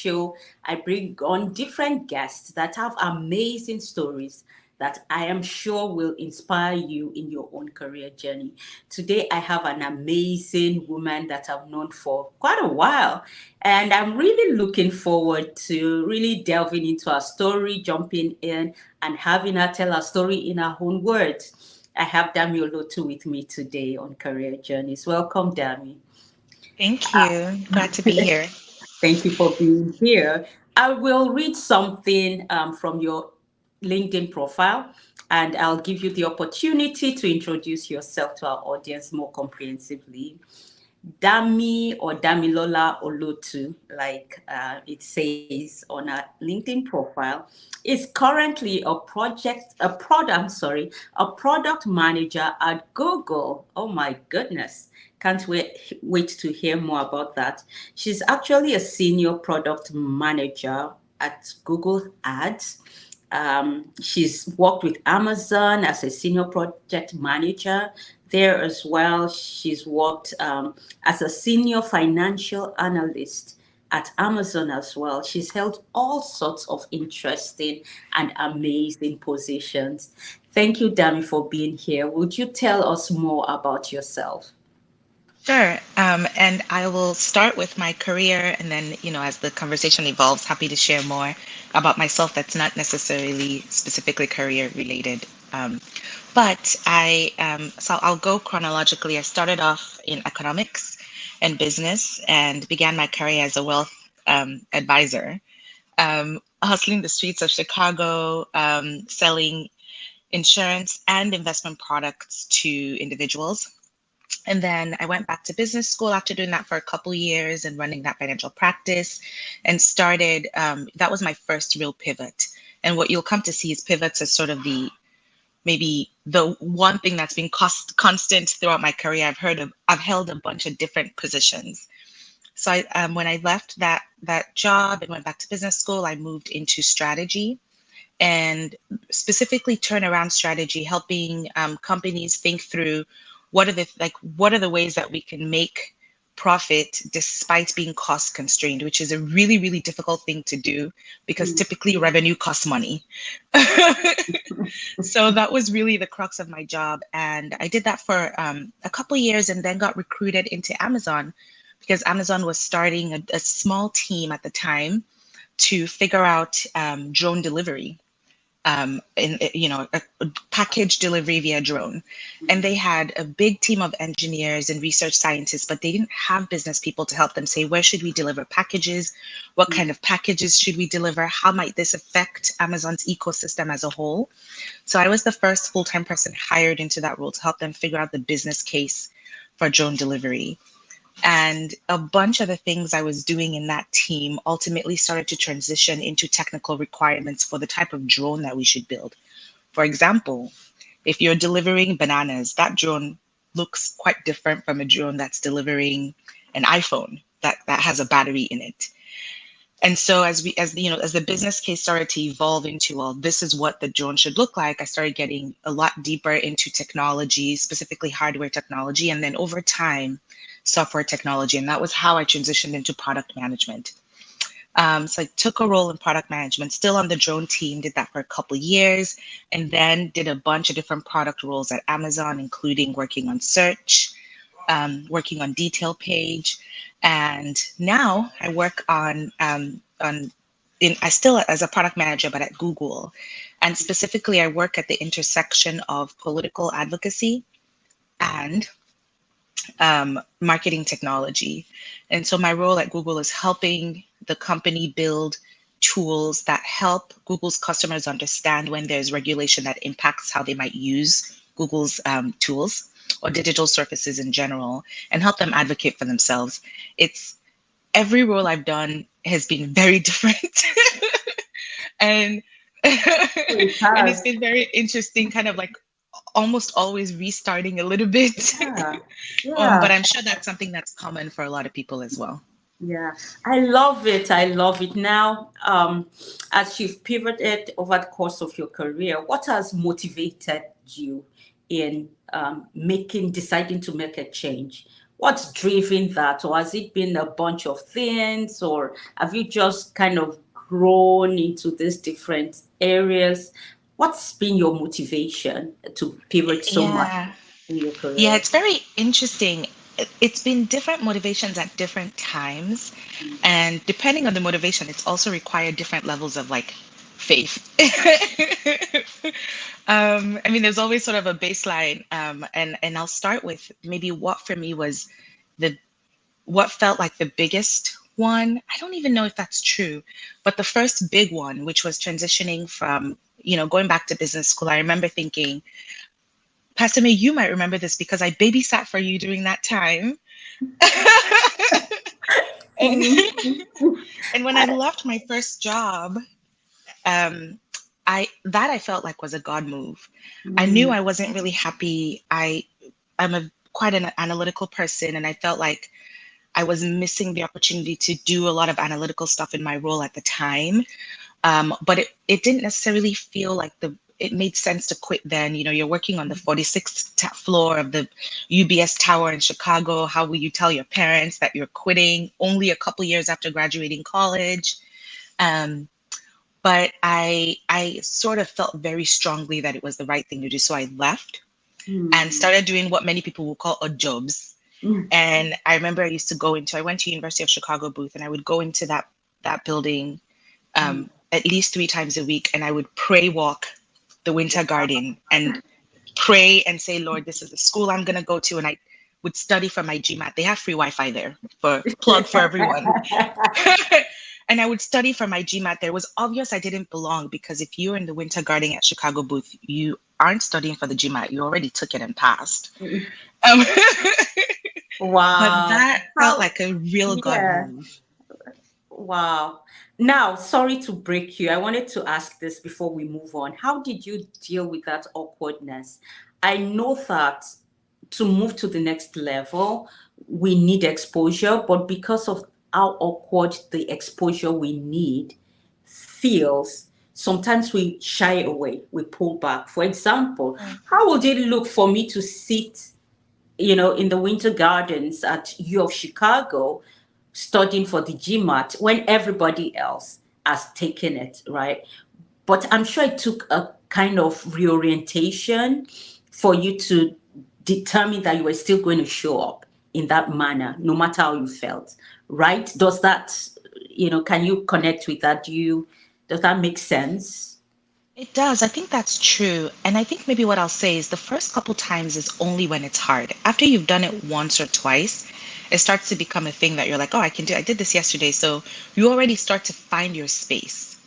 show, I bring on different guests that have amazing stories that I am sure will inspire you in your own career journey. Today, I have an amazing woman that I've known for quite a while, and I'm really looking forward to really delving into her story, jumping in, and having her tell her story in her own words. I have Damilola Olotu with me today on Career Journeys. Welcome, Dami. Thank you. Glad to be here. Thank you for being here. I will read something from your LinkedIn profile, and I'll give you the opportunity to introduce yourself to our audience more comprehensively. Dami or Damilola Olotu, like it says on our LinkedIn profile, is currently a product manager at Google. Oh my goodness. Can't wait to hear more about that. She's actually a senior product manager at Google Ads. She's worked with Amazon as a senior project manager there as well. She's worked as a senior financial analyst at Amazon as well. She's held all sorts of interesting and amazing positions. Thank you, Dami, for being here. Would you tell us more about yourself? Sure. And I will start with my career, and then, as the conversation evolves, happy to share more about myself that's not necessarily specifically career related. Um, so I'll go chronologically. I started off in economics and business and began my career as a wealth advisor, hustling the streets of Chicago, selling insurance and investment products to individuals. And then I went back to business school after doing that for a couple years and running that financial practice and started, that was my first real pivot. And what you'll come to see is pivots as sort of maybe the one thing that's been constant throughout my career. I've held a bunch of different positions. So when I left that job and went back to business school, I moved into strategy and specifically turnaround strategy, helping companies think through what are the ways that we can make profit despite being cost constrained, which is a really, really difficult thing to do because typically revenue costs money. So that was really the crux of my job. And I did that for a couple of years and then got recruited into Amazon because Amazon was starting a small team at the time to figure out drone delivery. A package delivery via drone. And they had a big team of engineers and research scientists, but they didn't have business people to help them say, where should we deliver packages? What kind of packages should we deliver? How might this affect Amazon's ecosystem as a whole? So I was the first full-time person hired into that role to help them figure out the business case for drone delivery. And a bunch of the things I was doing in that team ultimately started to transition into technical requirements for the type of drone that we should build. For example, if you're delivering bananas, that drone looks quite different from a drone that's delivering an iPhone that has a battery in it. And so as the business case started to evolve into, well, this is what the drone should look like, I started getting a lot deeper into technology, specifically hardware technology, and then over time, software technology. And that was how I transitioned into product management. So I took a role in product management, still on the drone team, did that for a couple of years, and then did a bunch of different product roles at Amazon, including working on search, working on detail page. And now I work I still as a product manager, but at Google. And specifically, I work at the intersection of political advocacy and marketing technology. And so my role at Google is helping the company build tools that help Google's customers understand when there's regulation that impacts how they might use Google's tools or digital surfaces in general, and help them advocate for themselves. It's every role I've done has been very different. and It and it's has. been very interesting, kind of like almost always restarting a little bit. Yeah. Yeah. But I'm sure that's something that's common for a lot of people as well. Yeah, I love it. I love it. Now, as you've pivoted over the course of your career, what has motivated you in deciding to make a change? What's driven that? Or has it been a bunch of things? Or have you just kind of grown into these different areas? What's been your motivation to pivot so much Yeah. in your Yeah, career? it's very interesting. It's been different motivations at different times. And depending on the motivation, it's also required different levels of like faith. I mean, there's always sort of a baseline. And I'll start with maybe what for me was the what felt like the biggest one. I don't even know if that's true, but the first big one, which was transitioning from, going back to business school, I remember thinking, Pastor May, you might remember this because I babysat for you during that time. and and when I left my first job, um, I felt like was a God move. I knew Mm, I wasn't really happy. I'm a quite an analytical person, and I felt like I was missing the opportunity to do a lot of analytical stuff in my role at the time. But it didn't necessarily feel like it made sense to quit then. You're working on the 46th floor of the UBS Tower in Chicago. How will you tell your parents that you're quitting only a couple years after graduating college? Um, but I sort of felt very strongly that it was the right thing to do. So I left and mm, started doing what many people will call odd jobs. mm, And I remember I went to University of Chicago booth, and I would go into that building mm. at least 3 times a week, and I would pray walk the Winter Garden and pray and say, Lord, this is the school I'm gonna go to, and I would study for my GMAT. They have free Wi-Fi there, for plug for everyone. And I would study for my GMAT there. It was obvious I didn't belong because if you're in the Winter Garden at Chicago booth, you aren't studying for the GMAT. You already took it and passed. Um, but Wow. that felt How, like a real God yeah. move. Wow. Now, sorry to break you. I wanted to ask this before we move on. How did you deal with that awkwardness? I know that to move to the next level, we need exposure, but because of how awkward the exposure we need feels, sometimes we shy away, we pull back. For example, Right. how would it look for me to sit, in the winter gardens at U of Chicago studying for the GMAT when everybody else has taken it, right? But I'm sure it took a kind of reorientation for you to determine that you were still going to show up in that manner, no matter how you felt, right? Does that, can you connect with that? Does that make sense? It does. I think that's true. And I think maybe what I'll say is the first couple times is only when it's hard. After you've done it once or twice, it starts to become a thing that you're like, oh, I can do. I did this yesterday. So you already start to find your space.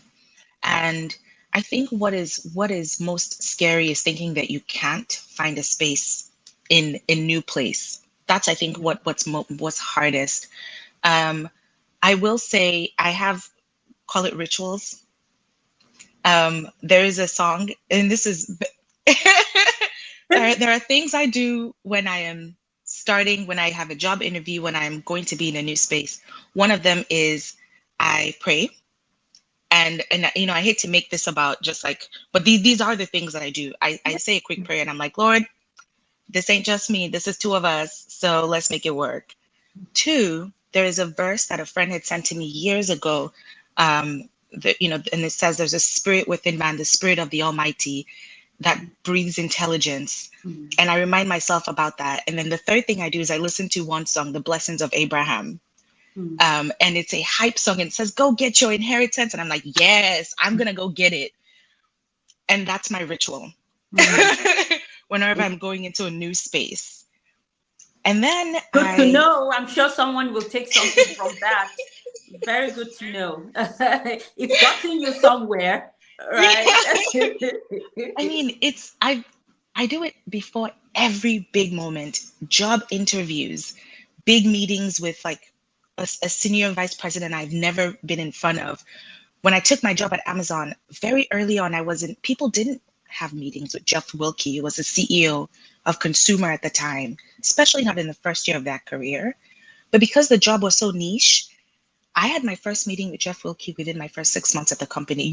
And I think what is most scary is thinking that you can't find a space in new place. That's I think what's hardest. Um, I will say I have call it rituals. There is a song, and this is there are things I do when I am starting, when I have a job interview, when I'm going to be in a new space. One of them is I pray. And I hate to make this about just like, but these are the things that I do. I say a quick prayer and I'm like, Lord, this ain't just me. This is two of us. So let's make it work. Two, there is a verse that a friend had sent to me years ago. And it says there's a spirit within man, the spirit of the Almighty that breathes intelligence. Mm, And I remind myself about that. And then the third thing I do is I listen to one song, The Blessings of Abraham. mm, And it's a hype song and it says, go get your inheritance. And I'm like, yes, I'm going to go get it. And that's my ritual mm. whenever I'm going into a new space. And then Good to know. I'm sure someone will take something from that. Very good to know. It's gotten you somewhere, right? I mean, I do it before every big moment, job interviews, big meetings with like a senior vice president I've never been in front of. When I took my job at Amazon, very early on, people didn't have meetings with Jeff Wilke, who was the CEO of consumer at the time, especially not in the first year of that career. But because the job was so niche, I had my first meeting with Jeff Wilke within my first 6 months at the company.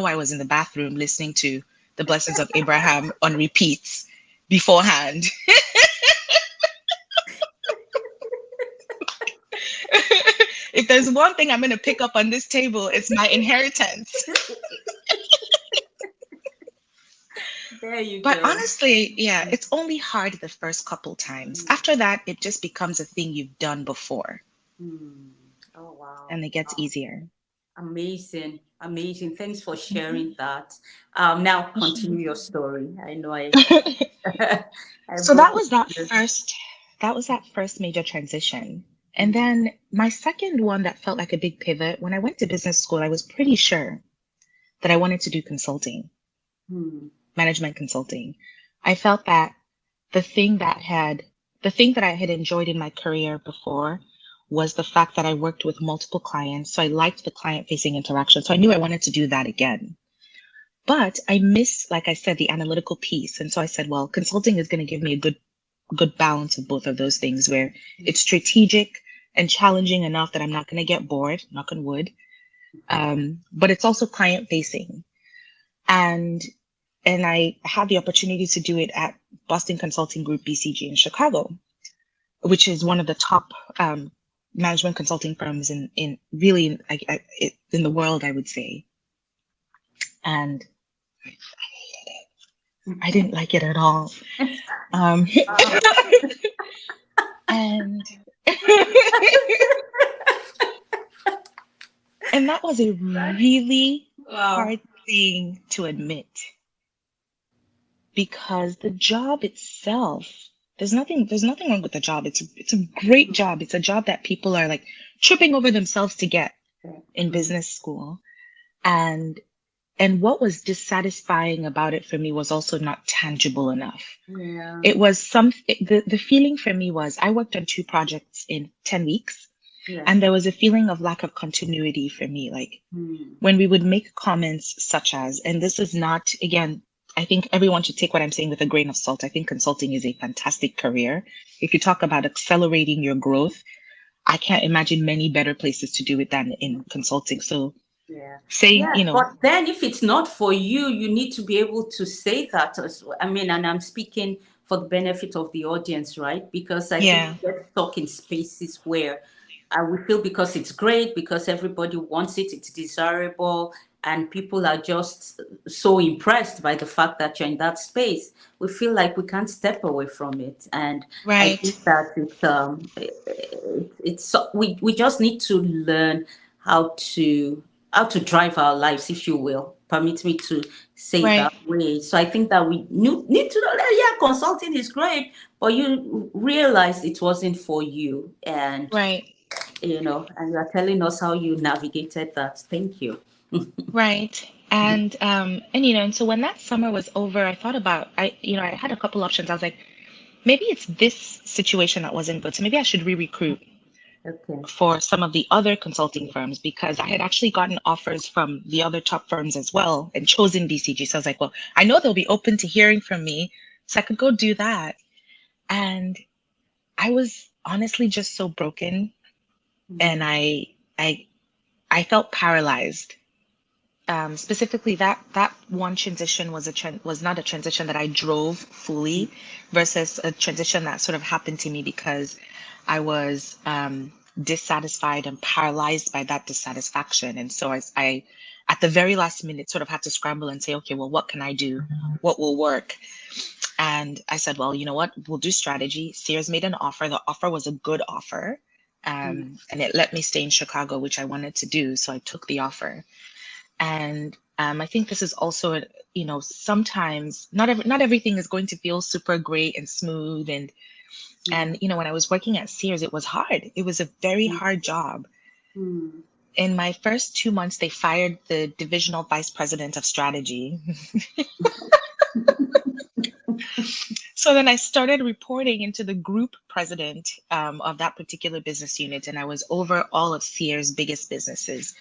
I was in the bathroom listening to The Blessings of Abraham on repeats beforehand. If there's one thing I'm going to pick up on this table, it's my inheritance. There you But go. honestly, yeah, it's only hard the first couple times. After that, it just becomes a thing you've done before Hmm. Oh, wow. and it gets Wow. easier. Amazing. Amazing. Thanks for sharing Mhm. that. Now continue Mhm. your story. I know I I So broke it. that was that first major transition. And Mm, then my second one that felt like a big pivot, when I went to business school, I was pretty sure that I wanted to do consulting, mm, management consulting. I felt that the thing that had the thing that I had enjoyed in my career before was the fact that I worked with multiple clients. So I liked the client facing interaction. So I knew I wanted to do that again. But I miss, like I said, the analytical piece. And so I said, well, consulting is going to give me a good balance of both of those things where it's strategic and challenging enough that I'm not going to get bored, knock on wood. But it's also client facing. And and I had the opportunity to do it at Boston Consulting Group BCG in Chicago, which is one of the top management consulting firms in really in the world, I would say. And I didn't like it at all. Um, wow. and and that was a really Wow. hard thing to admit because the job itself, there's nothing wrong with the job. It's a great job. It's a job that people are like tripping over themselves to get in Mm, business school. And and what was dissatisfying about it for me was also not tangible enough. yeah. It was the feeling for me was I worked on two projects in 10 weeks, Yeah. and there was a feeling of lack of continuity for me. Like Mm, when we would make comments such as, and this is not, again, I think everyone should take what I'm saying with a grain of salt. I think consulting is a fantastic career. If you talk about accelerating your growth, I can't imagine many better places to do it than in consulting. So yeah. saying, Yeah. But then if it's not for you, you need to be able to say that as well. I mean, and I'm speaking for the benefit of the audience, right? Because I think yeah, we get stuck in spaces where we feel because it's great, because everybody wants it, it's desirable, and people are just so impressed by the fact that you're in that space. We feel like we can't step away from it, and I right, think that it's we just need to learn how to how to drive our lives, if you will. Permit me to say right, that way. So I think that we need to know that, yeah, consulting is great, but you realized it wasn't for you, and right. and you are telling us how you navigated that. Thank you. Right. And and so when that summer was over, I thought about I had a couple options. I was like, maybe it's this situation that wasn't good. So maybe I should re-recruit Okay. for some of the other consulting firms because I had actually gotten offers from the other top firms as well and chosen BCG. So I was like, well, I know they'll be open to hearing from me, so I could go do that. And I was honestly just so broken and Mm, I I felt paralyzed. Specifically, that one transition was not a transition that I drove fully, versus a transition that sort of happened to me because I was dissatisfied and paralyzed by that dissatisfaction. And so I, at the very last minute, sort of had to scramble and say, okay, well, what can I do? What will work? And I said, well, you know what? We'll do strategy. Sears made an offer. The offer was a good offer. mm, And it let me stay in Chicago, which I wanted to do. So I took the offer. And I think this is also, sometimes not everything is going to feel super great and smooth. yeah. And when I was working at Sears, it was hard. It was a very Mm, hard job. mm, In my first 2 months, they fired the divisional vice president of strategy. So then I started reporting into the group president of that particular business unit, and I was over all of Sears' biggest businesses.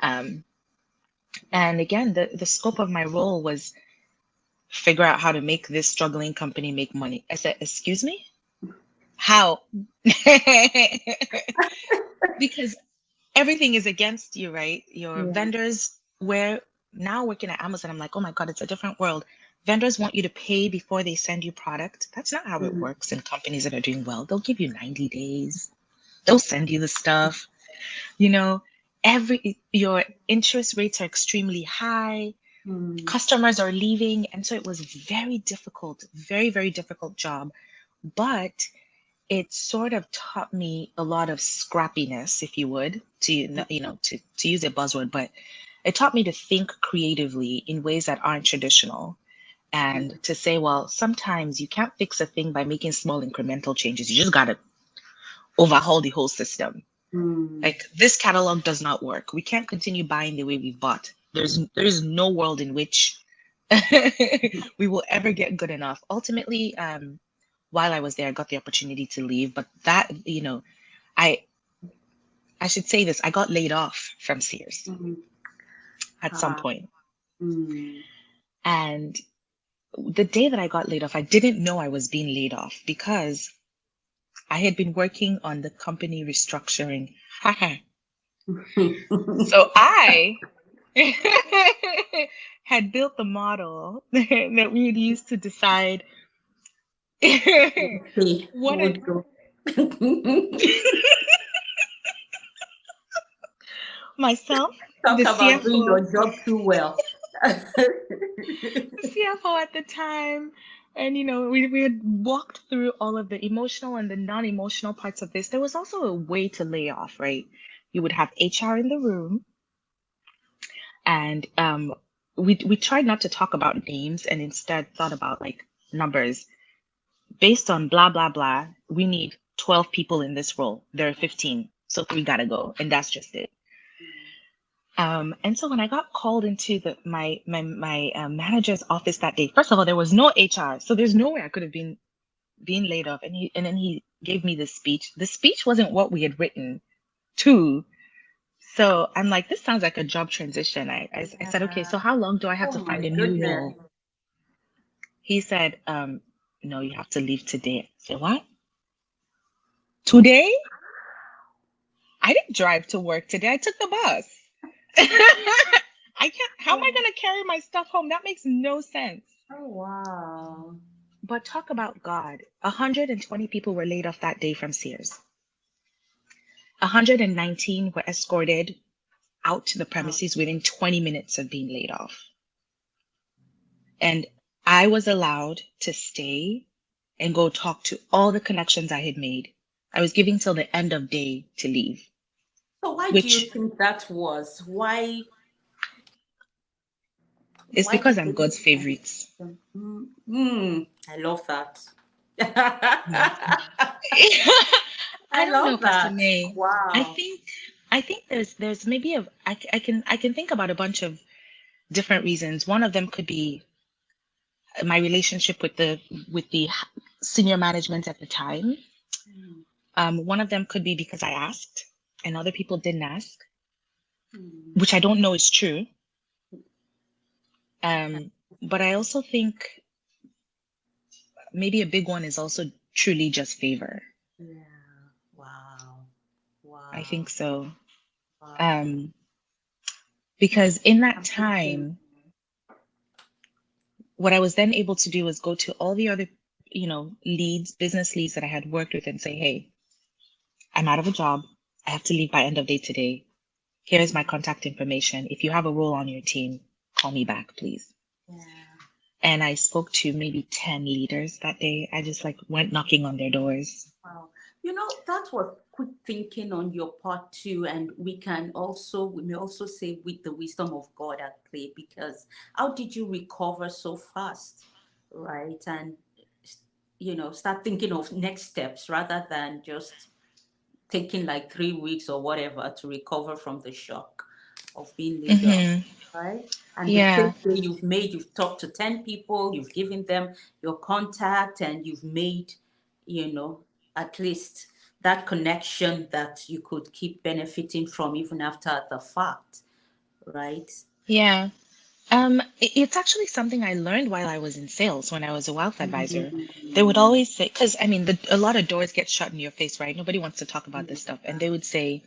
Um, and again, the scope of my role was figure out how to make this struggling company make money. I said, excuse me? How? Because everything is against you, right? Your yeah. vendors, where now working at Amazon, I'm like, oh my God, it's a different world. Vendors want you to pay before they send you product. That's not how it Mm, works in companies that are doing well. They'll give you 90 days. They'll send you the stuff. You know, every your interest rates are extremely high, Mm, customers are leaving, and so it was very difficult, very, very difficult job. But it sort of taught me a lot of scrappiness, if you would, to to use a buzzword, but it taught me to think creatively in ways that aren't traditional yeah. and to say, well, sometimes you can't fix a thing by making small incremental changes. You just got to overhaul the whole system. Mm, Like this catalog does not work. We can't continue buying the way we've bought. There is no world in which we will ever get good enough. Ultimately, while I was there, I got the opportunity to leave, but I I should say this, I got laid off from Sears mm, at some ah, point. mm. And the day that I got laid off, I didn't know I was being laid off because I had been working on the company restructuring. So I had built the model that we would use to decide See who what a would go. myself, Talk the about doing CFO, your job too well. the CFO at the time, and we had walked through all of the emotional and the non-emotional parts of this. There was also a way to lay off, right? You would have HR in the room, and we tried not to talk about names and instead thought about like numbers. Based on blah blah blah, we need 12 people in this role. There are 15, so three gotta go, and that's just it. And so when I got called into my manager's office that day, first of all, there was no HR, so there's no way I could have been laid off. And then he gave me this speech. The speech wasn't what we had written, too. So I'm like, this sounds like a job transition. I said, okay, so Yeah. how long do I have Oh to my find a new goodness. role? He said, no, you have to leave today. I said, what? Today? I didn't drive to work today. I took the bus. I can't, how am I Oh, going to carry my stuff home? That makes no sense. oh wow. But talk about God. 120 people were laid off that day from Sears. 119 were escorted out to the Oh, premises within 20 minutes of being laid off. And I was allowed to stay and go talk to all the connections I had made. I was giving till the end of day to leave, so why do you which think that was? is Why because did I'm they God's favorites. I love that. Yeah. I I don't know, love Pastor that. May. I Wow. think I think there's maybe I can think about a bunch of different reasons. One of them could be my relationship with the senior management at the time. Mm, One of them could be because I asked and other people didn't ask, mm. which I don't know is true. Okay. But I also think maybe a big one is also truly just favor. Yeah. Wow. I Wow. think so. Wow. Um, because in that Amazing. time, what I was then able to do was go to all the other, leads, business leads that I had worked with and say, hey, I'm out of a job. I have to leave by end of day today. Here's my contact information. If you have a role on your team, call me back, please. Yeah. And I spoke to maybe 10 leaders that day. I just like went knocking on their doors. Wow. That was quick thinking on your part too. And we may also say with the wisdom of God at play, because how did you recover so fast? Right. And, start thinking of next steps rather than just taking like 3 weeks or whatever to recover from the shock of being laid off, Hmm. right? And the same Yeah. way you've talked to 10 people, you've given them your contact, and you've made, you know, at least that connection that you could keep benefiting from even after the fact, right? Yeah. It's actually something I learned while I was in sales when I was a wealth advisor. They would Mm, always say, because I mean, a lot of doors get shut in your face, right? Nobody wants to talk about this stuff. And they would say,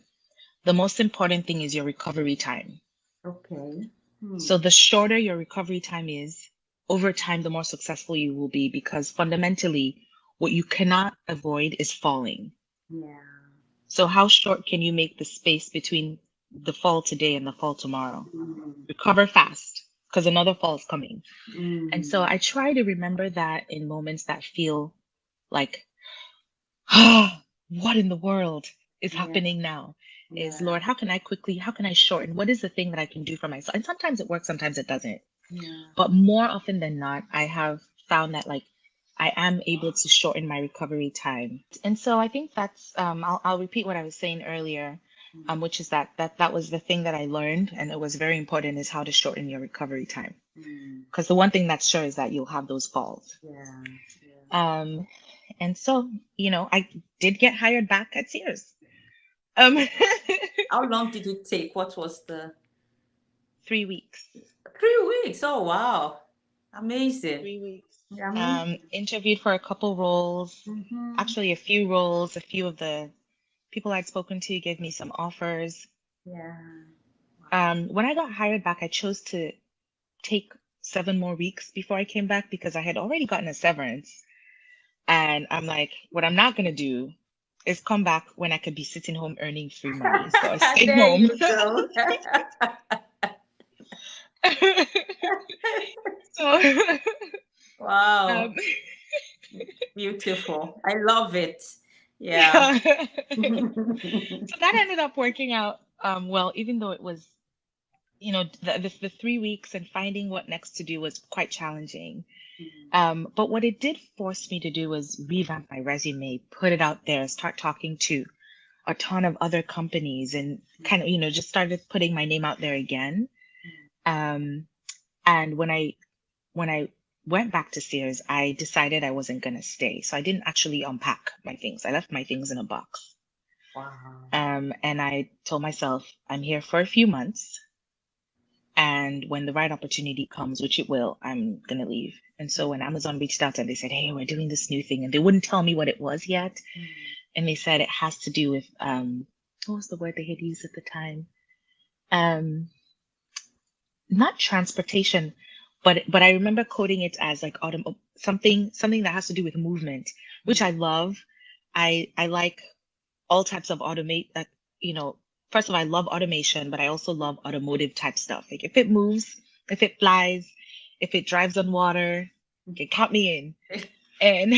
the most important thing is your recovery time. okay. Hmm. So the shorter your recovery time is, over time, the more successful you will be because fundamentally, what you cannot avoid is falling. Yeah. So how short can you make the space between the fall today and the fall tomorrow? Mm, Recover fast because another fall is coming. And so mm, I try to remember that in moments that feel like, ah, what in the world is yeah, happening now? Is yeah, Lord, how can I shorten? What is the thing that I can do for myself? And sometimes it works, sometimes it doesn't. yeah. But more often than not, I have found that like I am able to shorten my recovery time. And so I think that's I'll repeat what I was saying earlier, Mm, which is that was the thing that I learned, and it was very important is how to shorten your recovery time. mm, Because the one thing that's sure is that you'll have those falls. yeah, yeah. Um, and so, I did get hired back at Sears. Um, How long did it take? What was the 3 weeks. 3 weeks? Oh wow, amazing. 3 weeks. Yeah, amazing. Interviewed for a couple roles, Mm-hmm. actually a few roles. A few of the people I'd spoken to gave me some offers. Yeah. When I got hired back, I chose to take 7 more weeks before I came back because I had already gotten a severance. And I'm like, what I'm not gonna do is come back when I could be sitting home earning free money. So I stayed There home. you go. So Wow, um, beautiful. I love it. Yeah. yeah. So that ended up working out well, even though it was, the 3 weeks and finding what next to do was quite challenging. But what it did force me to do was revamp my resume, put it out there, start talking to a ton of other companies, and kind of, just started putting my name out there again. Um, and when I went back to Sears, I decided I wasn't gonna stay. So I didn't actually unpack my things. I left my things in a box. Wow. And I told myself, I'm here for a few months, and when the right opportunity comes, which it will, I'm gonna leave. And so when Amazon reached out and they said, "Hey, we're doing this new thing," and they wouldn't tell me what it was yet, and they said it has to do with what was the word they had used at the time? Um, Not transportation, but I remember coding it as like something that has to do with movement, which I love. I like all types of automate. You know, First of all, I love automation, but I also love automotive type stuff. Like if it moves, if it flies, if it drives on water, okay, count me in. And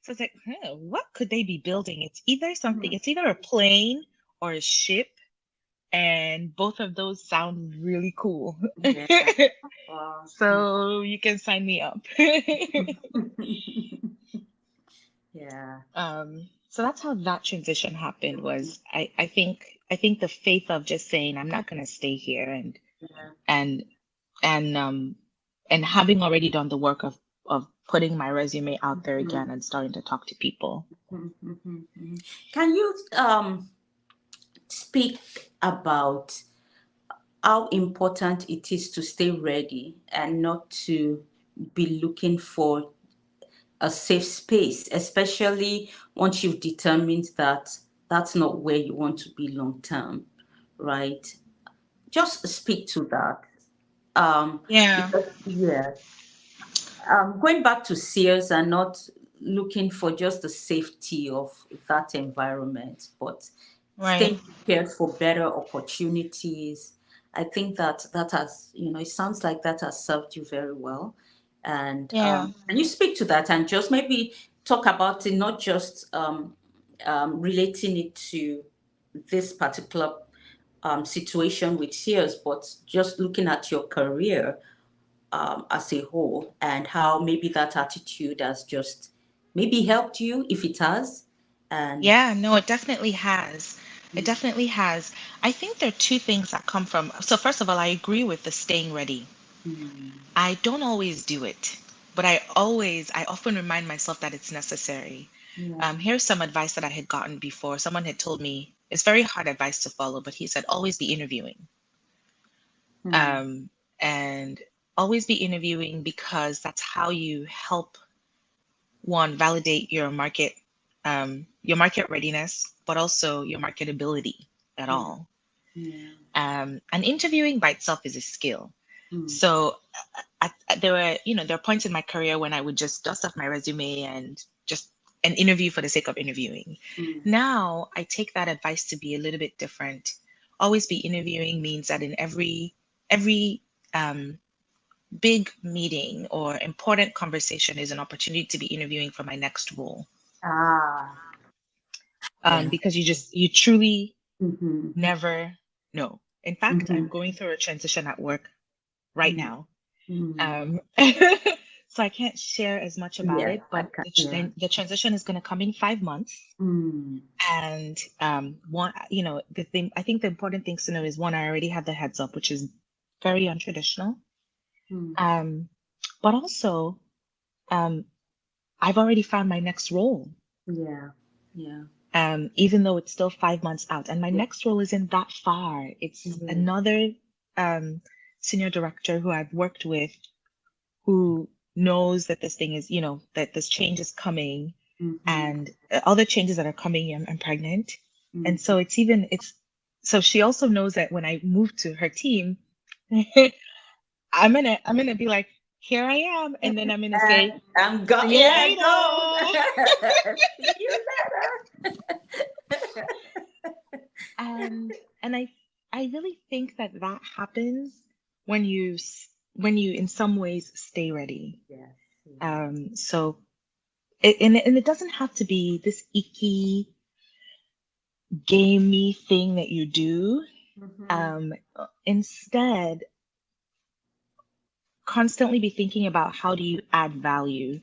so it's like, what could they be building? It's either a plane or a ship, and both of those sound really cool. Yeah. Wow. So you can sign me up. Yeah. So that's how that transition happened was I think the faith of just saying I'm not gonna stay here Yeah. and and um and having already done the work of putting my resume out there again and starting to talk to people. Can you speak about how important it is to stay ready and not to be looking for a safe space, especially once you've determined that that's not where you want to be long term, right? Just speak to that. Yeah, Because, yes, going back to Sears and not looking for just the safety of that environment, but right. staying prepared for better opportunities. I think that that has, it sounds like that has served you very well. Yeah, And you speak to that and just maybe talk about it, not just relating it to this particular situation with Sears, but just looking at your career as a whole and how maybe that attitude has just maybe helped you if it has. And yeah, no, it definitely has. It definitely has. I think there are two things that come from. So first of all, I agree with the staying ready. mm, I don't always do it, but I often remind myself that it's necessary. yeah, Here's some advice that I had gotten before. Someone had told me it's very hard advice to follow, but he said always be interviewing. mm, Um, and always be interviewing because that's how you help one validate your market readiness, but also your marketability at yeah, all. yeah, And interviewing by itself is a skill. mm, So there were points in my career when I would just dust off my resume and just an interview for the sake of interviewing. Mm. Now I take that advice to be a little bit different. Always be interviewing means that in every um, big meeting or important conversation is an opportunity to be interviewing for my next role. Ah, yeah. Because you truly Mm-hmm. never know. In fact, Mm-hmm. I'm going through a transition at work right now. Mm-hmm. Um, so I can't share as much about Yes, it, I but can. Yeah. the transition is going to come in 5 months. Mm. And one, the thing I think the important things to know is one, I already have the heads up, which is very untraditional. Mm. Um, but also, um, I've already found my next role, Yeah. Yeah. even though it's still 5 months out. And my Yeah. next role isn't that far. It's Yeah. another um, senior director who I've worked with who knows that this thing is, that this change is coming Mm-hmm. and other changes that are coming. I'm pregnant. And Mm-hmm. so so she also knows that when I move to her team, I'm gonna be like, here I am. And then I'm gonna And say, I'm go. see you Yeah, go. later. See you later. And I really think that that happens when when you in some ways stay ready. Yes. Yeah. So and it doesn't have to be this icky, gamey thing that you do. Mm-hmm. Instead, constantly be thinking about how do you add value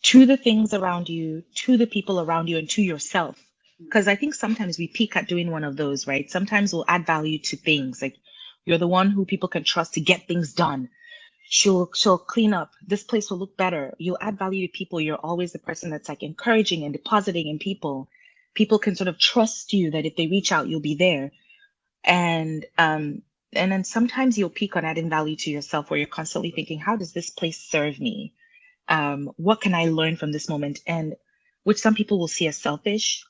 to the things around you, to the people around you, and to yourself. Because I think sometimes we peak at doing one of those, right? Sometimes we'll add value to things like you're the one who people can trust to get things done. She'll clean up. This place will look better. You'll add value to people. You're always the person that's like encouraging and depositing in people. People can sort of trust you that if they reach out, you'll be there. And then sometimes you'll peak on adding value to yourself where you're constantly thinking, how does this place serve me? What can I learn from this moment? And which some people will see as selfish.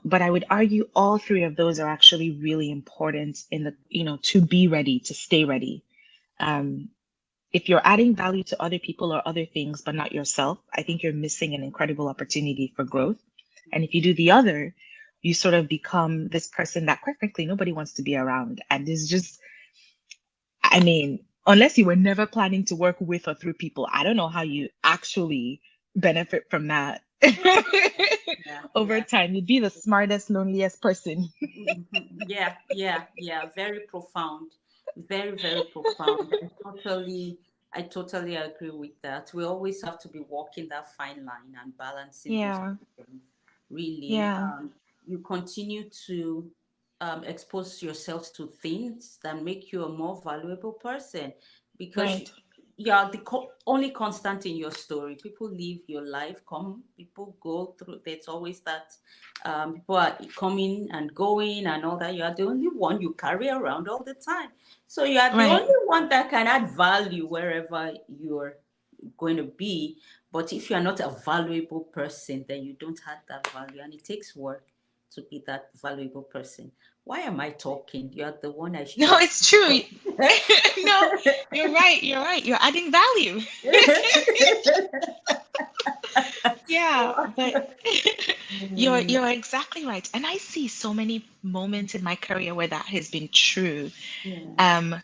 But I would argue all three of those are actually really important in to be ready, to stay ready. Um, if you're adding value to other people or other things, but not yourself, I think you're missing an incredible opportunity for growth. And if you do the other, you sort of become this person that, quite frankly, nobody wants to be around. And it's just, I mean, unless you were never planning to work with or through people, I don't know how you actually benefit from that. Yeah. Over Yeah. time, you'd be the smartest, loneliest person. Mhm. Yeah, yeah, yeah. Very profound. Very, very profound. I totally agree with that. We always have to be walking that fine line and balancing those Yeah, things. Really, yeah, you continue to expose yourself to things that make you a more valuable person because right, you are the only constant in your story. People live your life, come, people go through. There's always that people are coming and going and all that. You are the only one you carry around all the time. So you are the right. only one that can add value wherever you're going to be. But if you are not a valuable person, then you don't have that value, and it takes work to be that valuable person. Why am I talking? You are the one I should No, have it's true. stopped. No, you're right. You're right. You're adding value. Yeah, but Mm, you're exactly right. And I see so many moments in my career where that has been true. yeah. Um,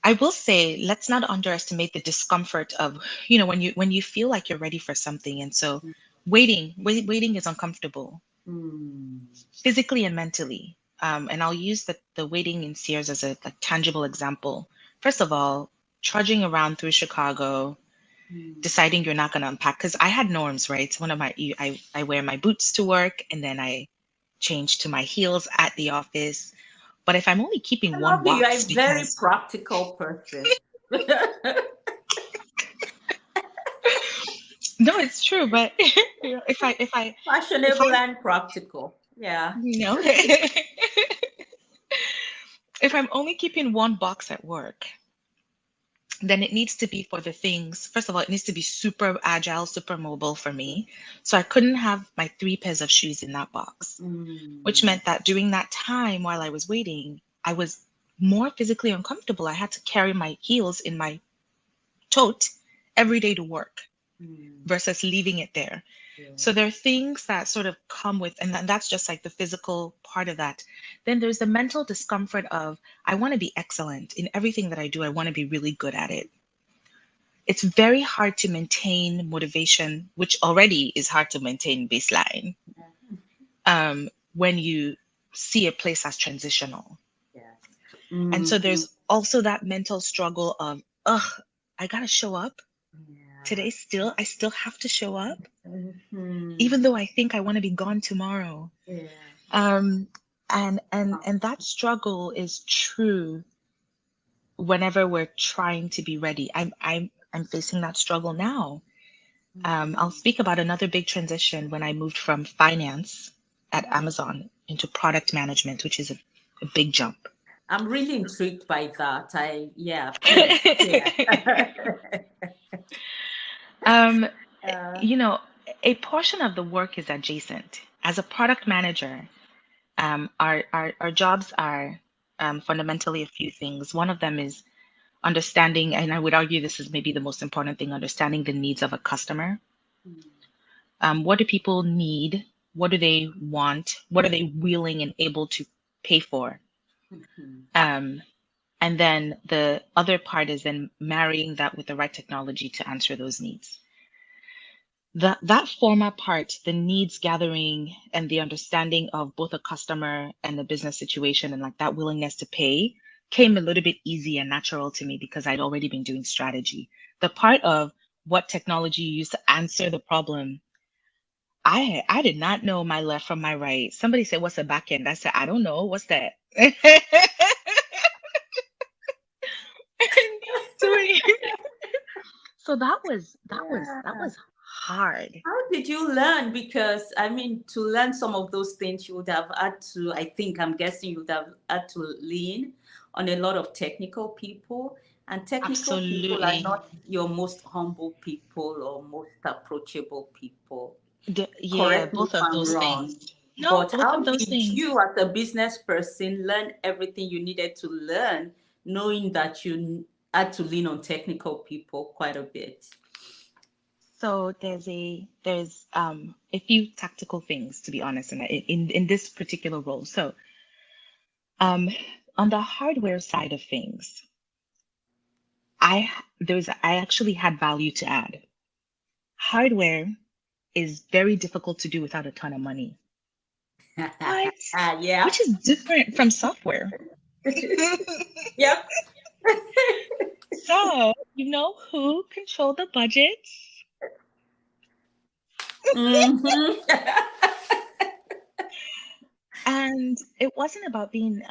I will say, let's not underestimate the discomfort of, when you feel like you're ready for something, and so waiting is uncomfortable, Mm, physically and mentally. And I'll use the waiting in Sears as a like tangible example. First of all, trudging around through Chicago, mm. deciding you're not going to unpack, because I had norms, right? So one of I wear my boots to work, and then I change to my heels at the office. But if I'm only keeping I one love you. You're a box very because practical person. no, it's true, but if I Fashionable and practical. Yeah. if I'm only keeping one box at work, then it needs to be for the things. First of all, it needs to be super agile, super mobile for me. So I couldn't have my three pairs of shoes in that box, which Mm, meant that during that time while I was waiting, I was more physically uncomfortable. I had to carry my heels in my tote every day to work. Mm. versus leaving it there. So Yeah. there are things that sort of come with, and that's just like the physical part of that. Then there's the mental discomfort of, I want to be excellent in everything that I do. I want to be really good at it. It's very hard to maintain motivation, which already is hard to maintain baseline, when you see a place as transitional. Yes. And so Mm-hmm. there's also that mental struggle of, ugh, I gotta show up Yeah. today still. I still have to show up, Mm-hmm. even though I think I want to be gone tomorrow. Yeah. Yeah. Um, and that struggle is true whenever we're trying to be ready. I'm facing that struggle now. I'll Mm. speak about another big transition when I moved from finance at Amazon into product management, which is a big jump. I'm really intrigued by that. Yeah, please. Yeah. um, uh, you know, a portion of the work is adjacent. As a product manager, our jobs are fundamentally a few things. One of them is understanding, and I would argue this is maybe the most important thing, understanding the needs of a customer. What do people need? What do they want? What are they willing and able to pay for? mhm. Um, and then the other part is then marrying that with the right technology to answer those needs. That former part, the needs gathering and the understanding of both a customer and the business situation and like that willingness to pay came a little bit easy and natural to me because I'd already been doing strategy. The part of what technology you use to answer the problem, I did not know my left from my right. Somebody said, "What's a back end?" I said, "I don't know. What's that?" so, so that was Yeah. hard. How did you learn? Because I mean, to learn some of those things, you would have had to, I think, I'm guessing you would have had to lean on a lot of technical people. And technical people are Absolutely. not your most humble people or most approachable people. Yeah, Correct me if both of I'm those things. wrong. No, But both how of those did things. you, as a business person, learn everything you needed to learn, knowing that you had to lean on technical people quite a bit? So there's a few tactical things to be honest in this particular role. So um on the hardware side of things, I actually had value to add. Hardware is very difficult to do without a ton of money. What? Yeah. Which is different from software. Yep. So, you know who controlled the budgets? Hmm. And it wasn't about being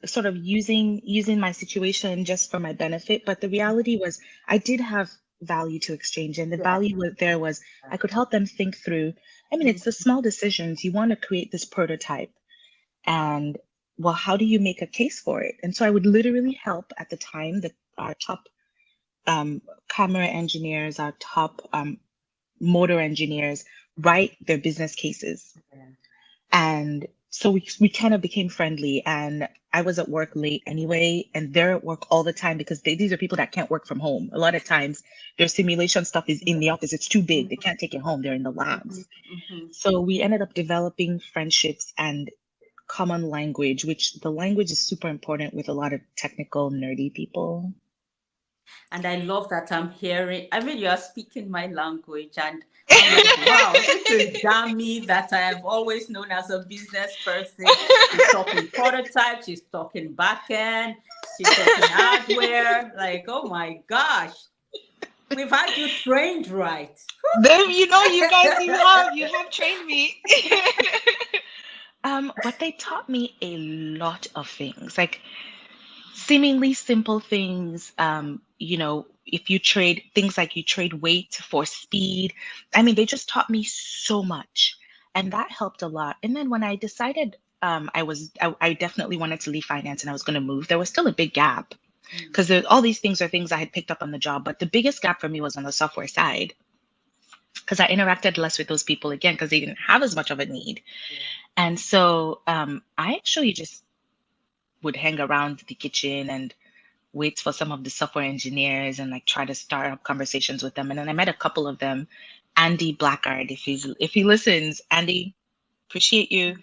sort of using my situation just for my benefit, but the reality was I did have value to exchange, and the Yes. value there was I could help them think through. I mean, it's the small decisions. You want to create this prototype, and well, how do you make a case for it? And so I would literally help at the time our top um, camera engineers, our top motor engineers write their business cases. And so we kind of became friendly, and I was at work late anyway, and they're at work all the time because these are people that can't work from home. A lot of times their simulation stuff is in the office. It's too big. They can't take it home. They're in the Mhm, labs. mhm. So we ended up developing friendships and common language, which the language is super important with a lot of technical, nerdy people. And I love that I'm hearing. I mean, you are speaking my language, and I'm like, wow, this is Dami that I have always known as a business person. She's talking prototypes, she's talking backend, she's talking hardware. Like, oh my gosh, we've had you trained right. Then you know, you guys, you have trained me. But they taught me a lot of things, like seemingly simple things. If you trade things like you trade weight for speed, I mean, they just taught me so much, and that helped a lot. And then when I decided I definitely wanted to leave finance and I was going to move, there was still a big gap because all these things are things I had picked up on the job, but the biggest gap for me was on the software side because I interacted less with those people again because they didn't have as much of a need. And so I actually just would hang around the kitchen and wait for some of the software engineers and like try to start up conversations with them. And then I met a couple of them. Andy Blackard, if he listens, Andy, appreciate you.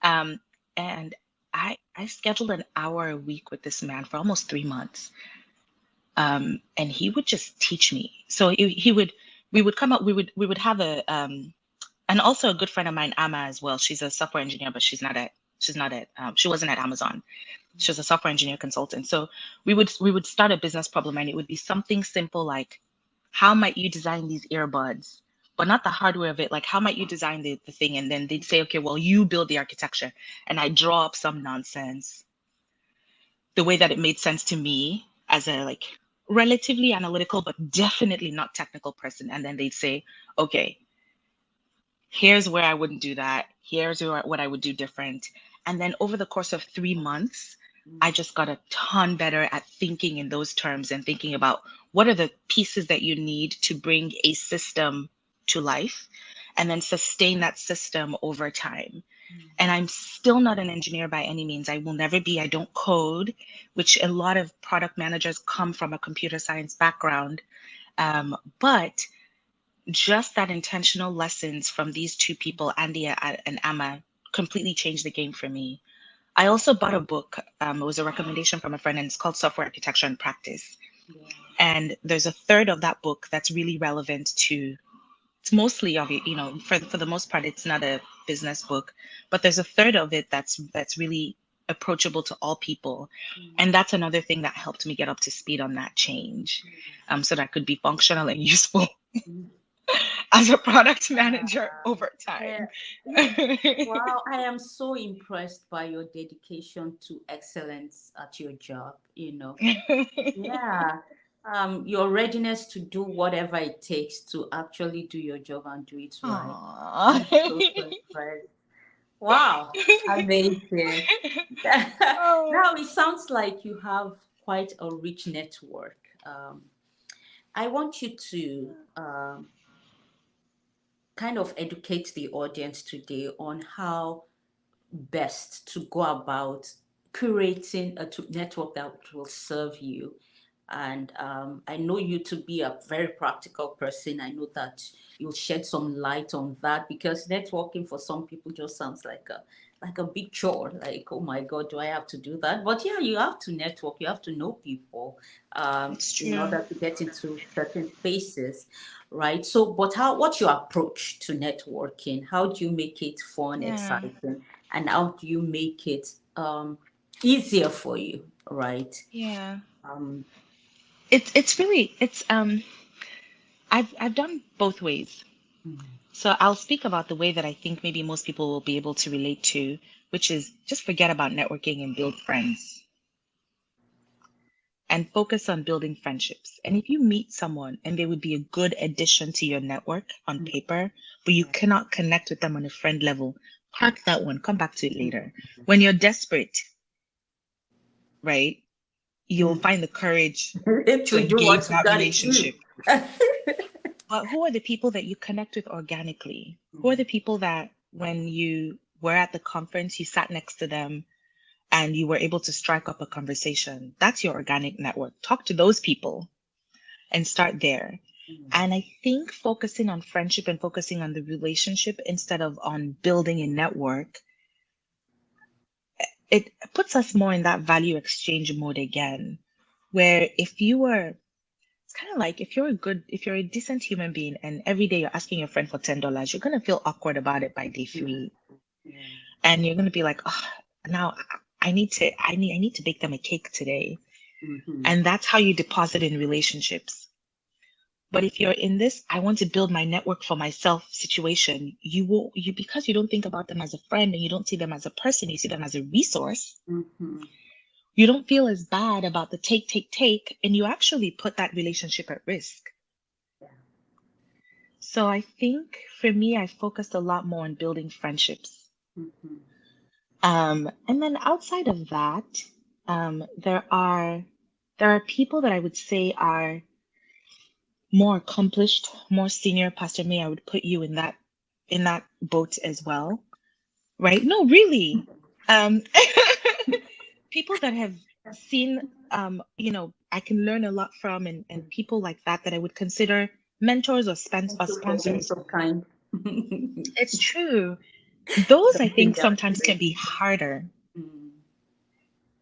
Um, and I scheduled an hour a week with this man for almost 3 months. And he would just teach me. So he would we would come up we would have a and also a good friend of mine, Amma, as well. She's a software engineer, but she wasn't at Amazon. She was a software engineer consultant. So we would start a business problem, and it would be something simple like, how might you design these earbuds? But not the hardware of it, like how might you design the thing? And then they'd say, okay, well, you build the architecture. And I draw up some nonsense the way that it made sense to me as a like relatively analytical but definitely not technical person. And then they'd say, okay, here's where I wouldn't do that. Here's what I would do different. And then over the course of 3 months, I just got a ton better at thinking in those terms and thinking about what are the pieces that you need to bring a system to life and then sustain that system over time. And I'm still not an engineer by any means. I will never be. I don't code, which a lot of product managers come from a computer science background. But just that intentional lessons from these two people, Andy and Amma, completely changed the game for me. I also bought a book. It was a recommendation from a friend, and it's called Software Architecture and Practice. Yeah. And there's a third of that book that's really relevant to, it's mostly of it, for the most part, it's not a business book, but there's a third of it that's really approachable to all people. And that's another thing that helped me get up to speed on that change, so that I could be functional and useful Mm. as a product manager over Yeah. time. Yeah. Wow, I am so impressed by your dedication to excellence at your job, you know. Yeah. Your readiness to do whatever it takes to actually do your job and do it right. Aww. I'm so impressed. Wow, amazing. Oh, Now it sounds like you have quite a rich network. I want you to kind of educate the audience today on how best to go about curating a network that will serve you. And I know you to be a very practical person. I know that you'll shed some light on that because networking for some people just sounds like a big chore. Like, oh my God, do I have to do that? But yeah, you have to network. You have to know people it's in true. order to get into certain spaces, right? So, but what's your approach to networking? How do you make it fun, Yeah, exciting, and how do you make it easier for you, right? yeah. Um, It's really I've done both ways. So I'll speak about the way that I think maybe most people will be able to relate to, which is just forget about networking and build friends and focus on building friendships. And if you meet someone and they would be a good addition to your network on paper, but you cannot connect with them on a friend level, park that one, come back to it later. When you're desperate, right, you'll find the courage to to do engage what you that gotta do. relationship. But who are the people that you connect with organically? Who are the people that when you were at the conference, you sat next to them and you were able to strike up a conversation? That's your organic network. Talk to those people and start there. And I think focusing on friendship and focusing on the relationship instead of on building a network, it puts us more in that value exchange mode again, where if you were, it's kind of like if you're a decent human being and every day you're asking your friend for $10, you're going to feel awkward about it by day three. Yeah. And you're going to be like, oh, now I need to bake them a cake today. Mm-hmm. And that's how you deposit in relationships. But if you're in this, I want to build my network for myself situation, because you don't think about them as a friend and you don't see them as a person, you see them as a resource. Mm-hmm. You don't feel as bad about the take, and you actually put that relationship at risk. Yeah. So I think for me, I focused a lot more on building friendships. Mm-hmm. And then outside of that, there are people that I would say are more accomplished, more senior. Pastor May, I would put you in that boat as well, right? No, really. Um, people that have seen I can learn a lot from, and people like that I would consider mentors or Thank you for being sponsors. so kind. It's true. Those I Something think that sometimes can be harder. mm,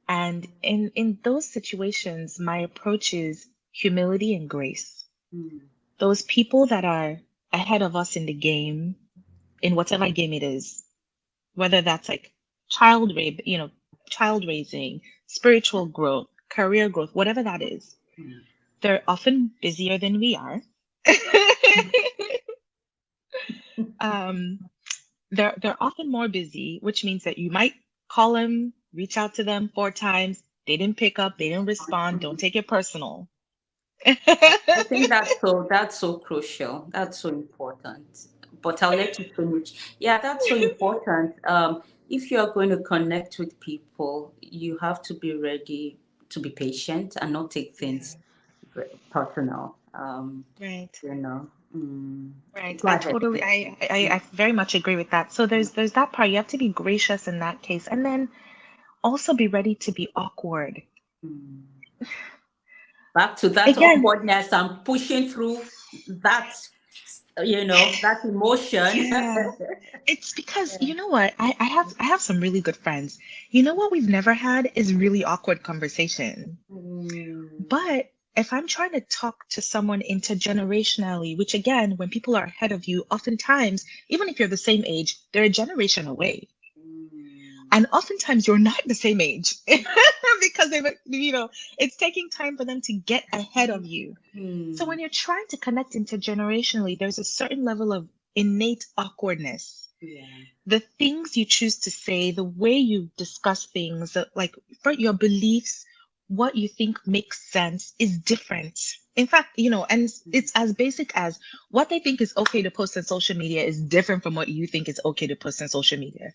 And in those situations, my approach is humility and grace. mm, Those people that are ahead of us in the game, in whatever game it is, whether that's like child raising, spiritual growth, career growth, whatever that is, mm. they're often busier than we are. um, they're often more busy, which means that you might call them, reach out to them 4 times. They didn't pick up, they didn't respond. Don't take it personal. I think that's so crucial. That's so important. But I'll let you finish. Yeah, that's so important. If you are going to connect with people, you have to be ready to be patient and not take things Yeah, personal. right. You know. Mm. Right. Go I ahead. totally, I very much agree with that. So there's that part. You have to be gracious in that case, and then also be ready to be awkward. Mm. Back to that Again, awkwardness and pushing through that, that emotion. yeah. It's because you know what? I have some really good friends. You know what we've never had is really awkward conversation. Mm, But if I'm trying to talk to someone intergenerationally, which again, when people are ahead of you, oftentimes, even if you're the same age, they're a generation away. mm, And oftentimes you're not the same age because it's taking time for them to get ahead of you. So mm, when you're trying to connect intergenerationally, there's a certain level of innate awkwardness. yeah. The things you choose to say, the way you discuss things, like for your beliefs, what you think makes sense is different. In fact, and Mm, it's as basic as what they think is okay to post on social media is different from what you think is okay to post on social media.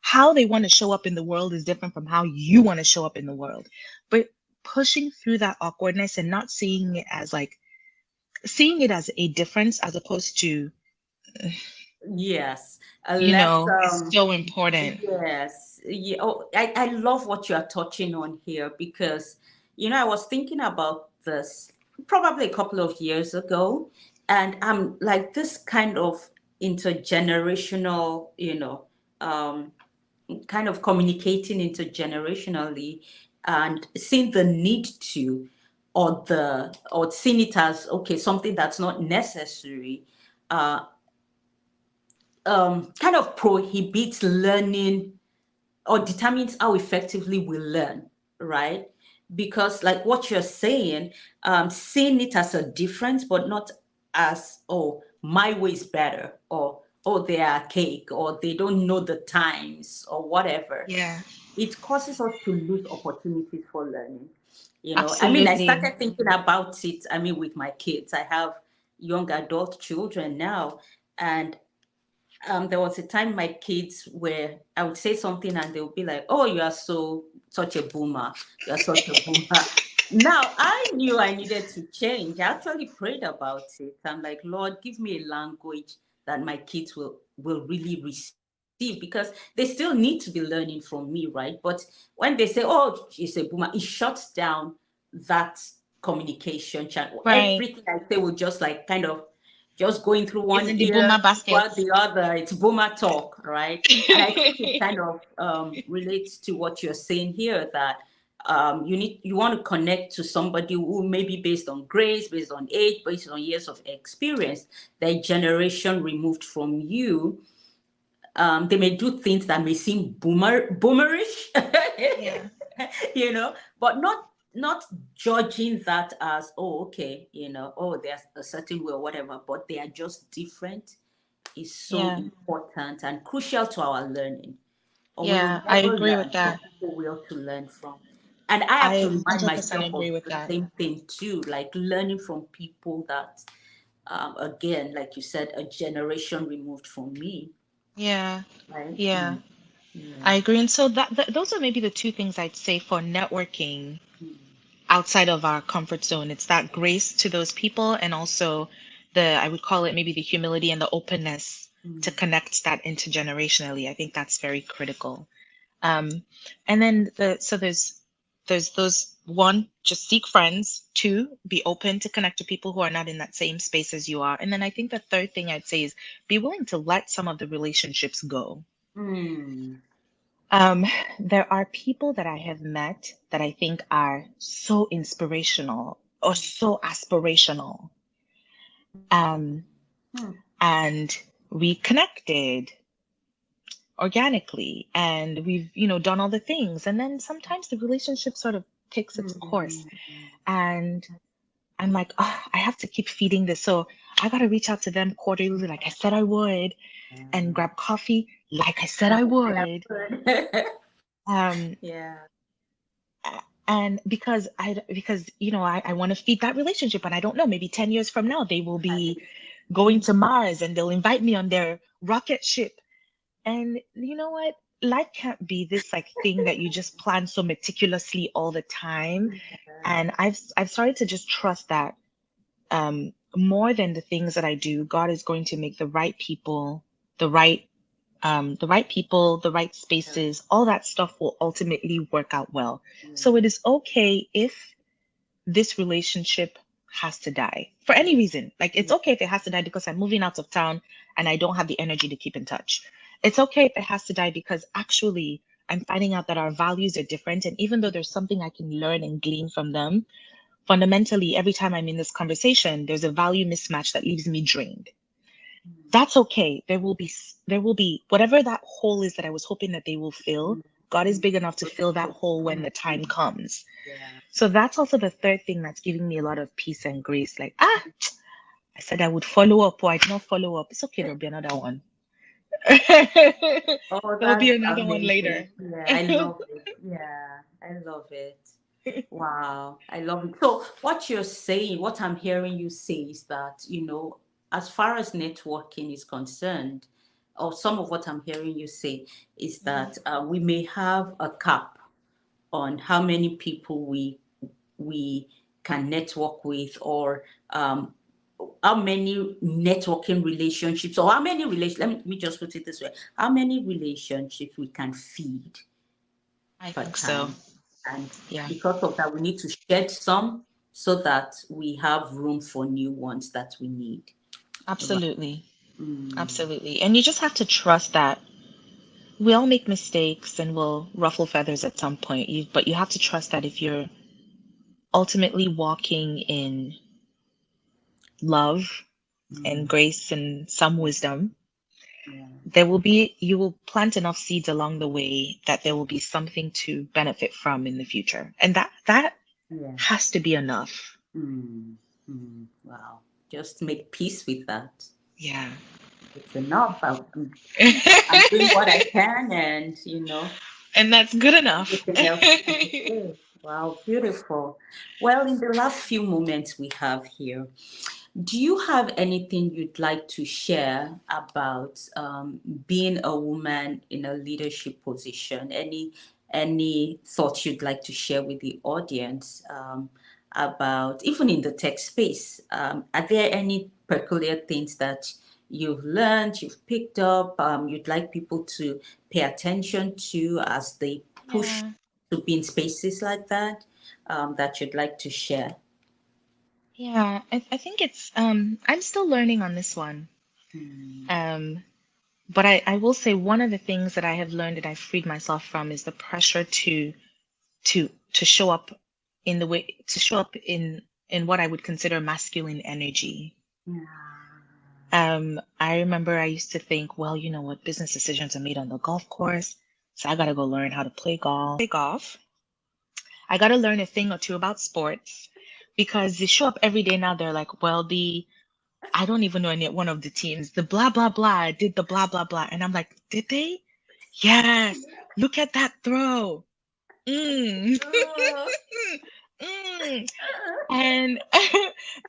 How they want to show up in the world is different from how you want to show up in the world. But pushing through that awkwardness and not seeing it as a difference as opposed to, yes. Less. is so important. Yes. Yeah. Oh, I love what you are touching on here because, I was thinking about this probably a couple of years ago, and I'm like this kind of intergenerational, um, kind of communicating intergenerationally and seeing the need to, or seeing it as okay, something that's not necessary, uh, kind of prohibits learning or determines how effectively we learn, right? Because, like what you're saying, seeing it as a difference, but not as, oh, my way is better, or, oh, they are archaic, or they don't know the times, or whatever. Yeah, It causes us to lose opportunities for learning. I mean, I absolutely. started thinking about it, I mean, with my kids. I have young adult children now, and there was a time my kids were, I would say something and they'll be like, oh, you are so, such a boomer. You are such a boomer. Now, I knew I needed to change. I actually prayed about it. I'm like, Lord, give me a language that my kids will really receive because they still need to be learning from me, right? But when they say, oh, she's a boomer, it shuts down that communication channel. Right. Everything I say will just like kind of just going through Is one in the boomer ear basket. while the other, it's boomer talk, right? And I think it kind of relates to what you're saying here, that you want to connect to somebody who may be based on grace, based on age, based on years of experience, their generation removed from you. They may do things that may seem boomerish, Yeah. but not judging that as, oh, okay, oh, there's a certain way or whatever, but they are just different, is so Yeah. important and crucial to our learning. Or we will Yeah, I never agree with learn, that. but people will to learn from. And I have to I remind 100% myself agree of with the that. same thing too, like learning from people that, again, like you said, a generation removed from me, Yeah. right? Yeah. Yeah. I agree. And so those are maybe the two things I'd say for networking Mm, outside of our comfort zone. It's that grace to those people, and also I would call it maybe the humility and the openness to mm, connect that intergenerationally. I think that's very critical. Um, and then so there's there's those, one, just seek friends. Two, be open to connect to people who are not in that same space as you are. And then I think the third thing I'd say is be willing to let some of the relationships go. Mm, Um, there are people that I have met that I think are so inspirational or so aspirational. Um, mm, and we connected organically and we've, done all the things. And then sometimes the relationship sort of takes its course. mm, And I'm like, oh, I have to keep feeding this. So I got to reach out to them quarterly, like I said I would, and mm. grab coffee, like I said Like I I said, I would. would. Um, Yeah. and because I want to feed that relationship, and I don't know, maybe 10 years from now they will be going to Mars and they'll invite me on their rocket ship. And you know what? Life can't be this like thing that you just plan so meticulously all the time. And I've started to just trust that more than the things that I do, God is going to make the right the right spaces, all that stuff will ultimately work out well. So it is okay if this relationship has to die for any reason. Like, it's okay if it has to die because I'm moving out of town and I don't have the energy to keep in touch. It's okay if it has to die because actually I'm finding out that our values are different. And even though there's something I can learn and glean from them, fundamentally, every time I'm in this conversation, there's a value mismatch that leaves me drained. That's okay. There will be whatever that hole is that I was hoping that they will fill. God is big enough to fill that hole when the time comes. Yeah. So that's also the third thing that's giving me a lot of peace and grace. Like, I said I would follow up, or I did not follow up. It's okay, there'll be another one. Oh, There'll be that's another one amazing. later. Yeah, I love it. Yeah, I love it. Wow, I love it. So, what you're saying, what I'm hearing you say is that, as far as networking is concerned, or some of what I'm hearing you say is that we may have a cap on how many people we can network with, or how many networking relationships, or how many relations, let me just put it this way, how many relationships we can feed I per think so. time. And Yeah, because of that, we need to shed some so that we have room for new ones that we need. Right. absolutely. Mm, Absolutely. And you just have to trust that we all make mistakes and we'll ruffle feathers at some point. But you have to trust that if you're ultimately walking in love and mm, grace and some wisdom, yeah. you will plant enough seeds along the way that there will be something to benefit from in the future. And that Yeah. has to be enough. Mm, wow. Just make peace with that. Yeah. It's enough. I'm doing what I can, and And that's good enough. everything else is okay. Wow, beautiful. Well, in the last few moments we have here, do you have anything you'd like to share about being a woman in a leadership position? Any thoughts you'd like to share with the audience about, even in the tech space? Are there any peculiar things that you've learned, you've picked up, you'd like people to pay attention to as they push Yeah. to be in spaces like that, that you'd like to share? Yeah. I think I'm still learning on this one. Mm, Um, but I will say one of the things that I have learned and I've freed myself from is the pressure to show up in the way to show up in what I would consider masculine energy. yeah. I remember I used to think, well, you know what, business decisions are made on the golf course, so I gotta go learn how to play golf. I gotta learn a thing or two about sports because they show up every day now. They're like, well, the I don't even know any one of the teams. The blah blah blah did the blah blah blah, and I'm like, did they? Yes. Look at that throw. Mm. Oh, Mm. And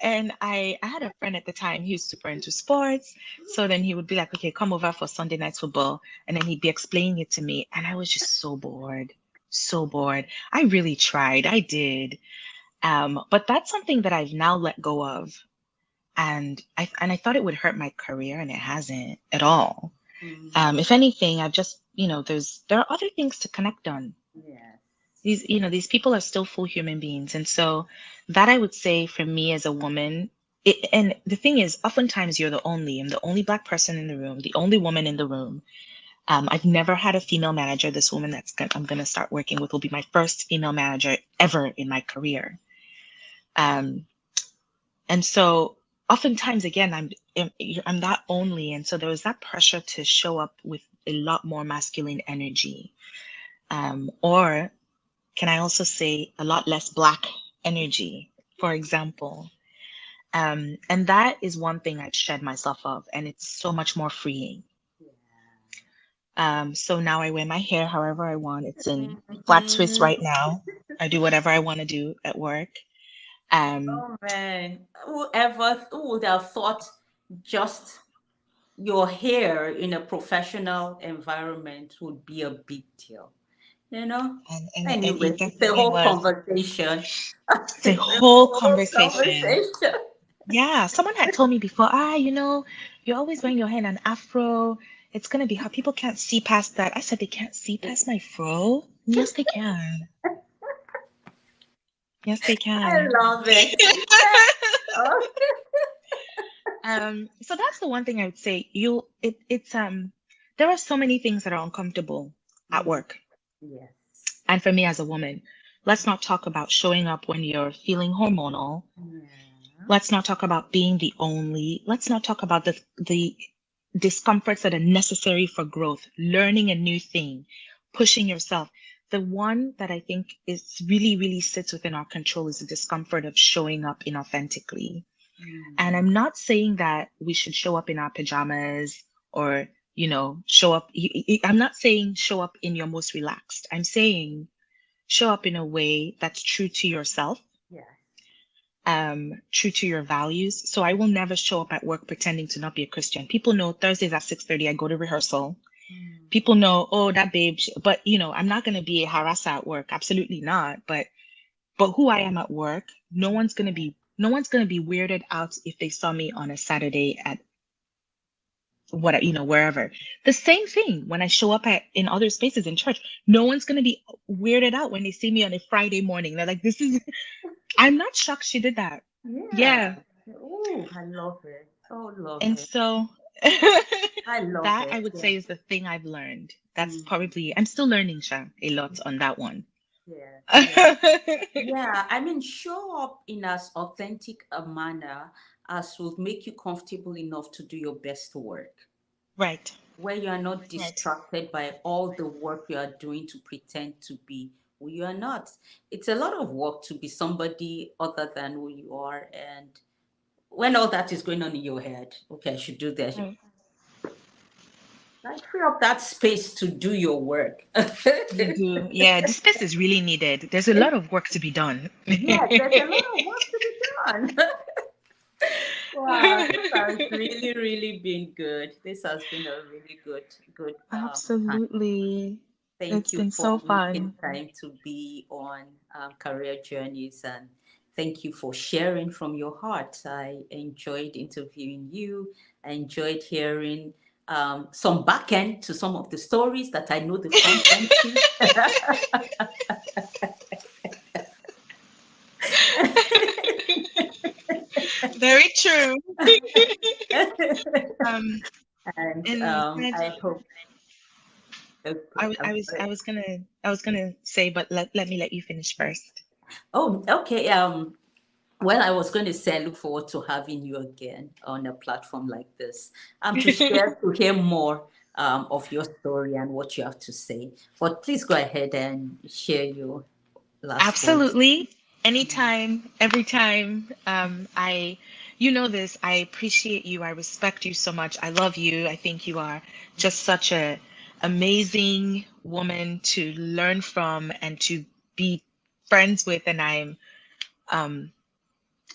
and I had a friend at the time, he was super into sports. So then he would be like, okay, come over for Sunday night football. And then he'd be explaining it to me. And I was just so bored. So bored. I really tried. I did. But that's something that I've now let go of. And I thought it would hurt my career, and it hasn't at all. mm, If anything, I've just, there are other things to connect on. yes, these people are still full human beings. And so that I would say for me as a woman, and the thing is, oftentimes I'm the only Black person in the room, the only woman in the room. I've never had a female manager. This woman I'm going to start working with will be my first female manager ever in my career. Um, and so oftentimes, again, I'm that only. And so there was that pressure to show up with a lot more masculine energy. Or can I also say a lot less Black energy, for example? And that is one thing I've shed myself of, and it's so much more freeing. Yeah. So now I wear my hair however I want. It's in flat twist Mhm. right now. I do whatever I want to do at work. Um, Oh man, who would have thought just your hair in a professional environment would be a big deal, you know? and it Anyway, it's a definitely whole was. conversation. It's a It's a whole whole conversation. conversation. Yeah, someone had told me before, you're always wearing your hair in an afro. It's gonna be how people can't see past that. I said they can't see past my fro. Yes, they can. Yes, they I can. love it. Oh, So that's the one thing I would say. There are so many things that are uncomfortable at mm, work. yes. And for me as a woman, let's not talk about showing up when you're feeling hormonal. Yeah. Let's not talk about being the only. Let's not talk about the discomforts that are necessary for growth, learning a new thing, pushing yourself. The one that I think is really, really sits within our control is the discomfort of showing up inauthentically. And Mm, I'm not saying that we should show up in our pajamas or, show up. I'm not saying show up in your most relaxed. I'm saying show up in a way that's true to yourself, yes. true to your values. So I will never show up at work pretending to not be a Christian. People know Thursdays at 6:30 I go to rehearsal. Mm, People know, oh, that babe, but I'm not going to be a harasser at work. Absolutely not. But who I am at work, no one's going to be weirded out if they saw me on a Saturday at wherever. The same thing when I show up in other spaces in church. No one's going to be weirded out when they see me on a Friday morning. They're like, this is, I'm not shocked she did that. yeah. Yeah. Oh, I love it. Oh, love And it. so I love that I it. would Yeah. say is the thing I've learned. That's Mm, probably, I'm still learning, Sha, a lot on that one. yeah. Yeah. Yeah, I mean, show up in as authentic a manner as will make you comfortable enough to do your best work, Right. where you are not Right. distracted by all the work you are doing to pretend to be who you are not. It's a lot of work to be somebody other than who you are. And when all that is going on in your head, okay, I should do this. Right. Like, free up that space to do your work. You do. Yeah, this space is really needed. There's a lot of work to be done. Yes, there's a lot of work to be done. Wow, this has really, really been good. This has been a really good time. Absolutely. Thank It's you been for so making fun. time to be on Career Journeys, and thank you for sharing from your heart. I enjoyed interviewing you. I enjoyed hearing some back end to some of the stories that I know the front end to. Very true. Um, And and I hope. Okay, I'm sorry. I was gonna say, but let me let you finish first. Oh, okay. Well, I was going to say, I look forward to having you again on a platform like this, to hear more of your story and what you have to say. But please go ahead and share your last words. Absolutely. Anytime, every time. You know this. I appreciate you. I respect you so much. I love you. I think you are just such a amazing woman to learn from and to be friends with. And I'm um,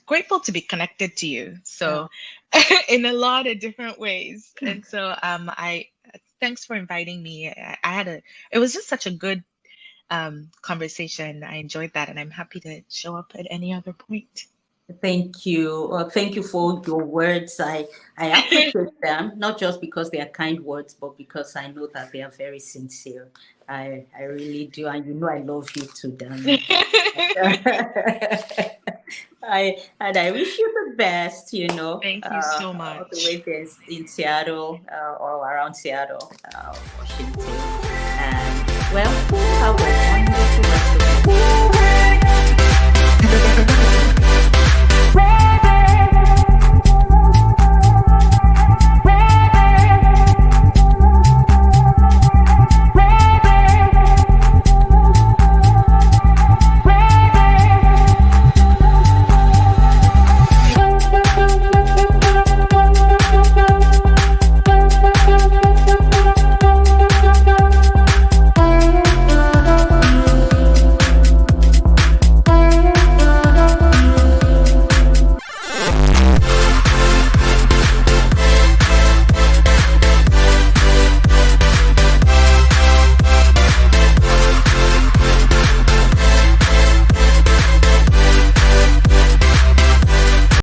grateful to be connected to you. Uh, So, in a lot of different ways. And so, I thanks for inviting me. It was just such a good conversation. I enjoyed that, and I'm happy to show up at any other point. Thank you. Thank you for your words. I appreciate them, not just because they are kind words, but because I know that they are very sincere. I really do, and you know I love you too, Dami. I wish you the best. Thank you so All the much. way there in Seattle or around Seattle, Washington. And well, have a wonderful rest of the day.